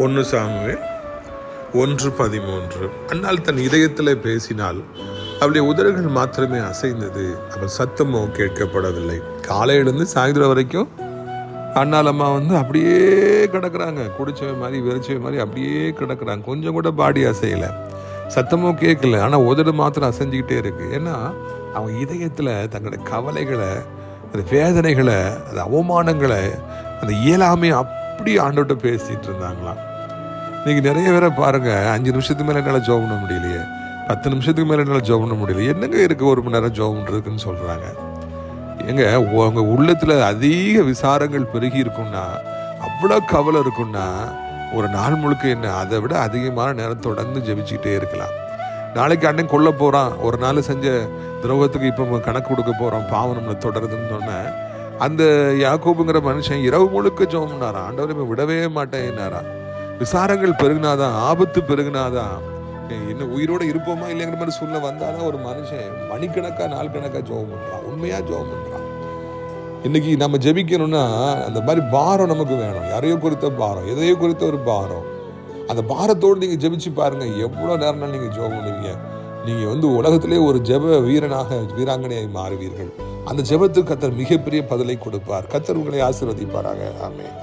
1 Samuel 1:13. அன்னால் தன் இதயத்தில் பேசினால் அவளுடைய உதடுகள் மாத்திரமே அசைந்தது, அவள் சத்தமோ கேட்கப்படவில்லை. காலையிலேருந்து சாயந்தரம் வரைக்கும் அண்ணால் அம்மா அப்படியே கிடக்குறாங்க, குடிச்ச மாதிரி வெறிச்ச மாதிரி அப்படியே கிடக்குறாங்க. கொஞ்சம் கூட பாடி அசையலை, சத்தமோ கேட்கல, ஆனால் உதடு மாத்திரம் அசைஞ்சிக்கிட்டே இருக்கு. ஏன்னா அவங்க இதயத்தில் தங்களோட கவலைகளை, அந்த வேதனைகளை, அந்த அவமானங்களை, அந்த இயலாமே அப்படி ஆண்டோட்ட பேசிகிட்டு இருந்தாங்களாம். இன்றைக்கி நிறைய பேரை பாருங்கள், 5 நிமிஷத்துக்கு மேலே என்னால் ஜோம் பண்ண முடியலையே, 10 நிமிஷத்துக்கு மேலே என்னால் ஜோம் பண்ண முடியல, என்னங்க இருக்குது 1 மணி நேரம் ஜோம் பண்ணுறதுக்குன்னு சொல்கிறாங்க. எங்க உங்கள் உள்ளத்தில் அதிக விசாரங்கள் பெருகி இருக்குன்னா, அவ்வளோ கவலை இருக்குன்னா, ஒரு நாள் முழுக்க என்ன அதை விட அதிகமான நேரம் தொடர்ந்து ஜெபிச்சுக்கிட்டே இருக்கலாம். நாளைக்கு அண்ணன் கொல்ல போகிறான், ஒரு நாள் செஞ்ச துரோகத்துக்கு இப்போ கணக்கு கொடுக்க போகிறோம், பாவம் நம்மளை தொடருதுன்னு சொன்னேன். அந்த யாக்கோபுங்கிற மனுஷன் இரவு முழுக்க ஜெபம் பண்ணாராம், ஆண்டவரை இப்போ விடவே மாட்டேன்னாராம். விசாரங்கள் பெருகினாதான், ஆபத்து பெருகினாதான், என்ன உயிரோட இருப்போமா இல்லைங்கிற மாதிரி சூழ்நிலை வந்தாதான் ஒரு மனுஷன் மணிக்கணக்காக நாள் கணக்காக ஜெபம் பண்ணுறான், உண்மையாக ஜெபம் பண்ணுறான். இன்னைக்கு நம்ம ஜெபிக்கணும்னா அந்த மாதிரி பாரம் நமக்கு வேணும், யாரையோ குறித்த பாரம், எதையோ குறித்த ஒரு பாரம். அந்த பாரத்தோடு நீங்கள் ஜெபிச்சு பாருங்கள், எவ்வளோ நேரம்னா நீங்கள் ஜெபம் பண்ணுவீங்க. நீங்கள் உலகத்திலே ஒரு ஜெப வீராங்கனையாய் மாறுவீர்கள். அந்த ஜெபத்துக்கு கர்த்தர் மிகப்பெரிய பதிலை கொடுப்பார். கர்த்தர் உங்களை ஆசீர்வதிப்பாராக. ஆமென்.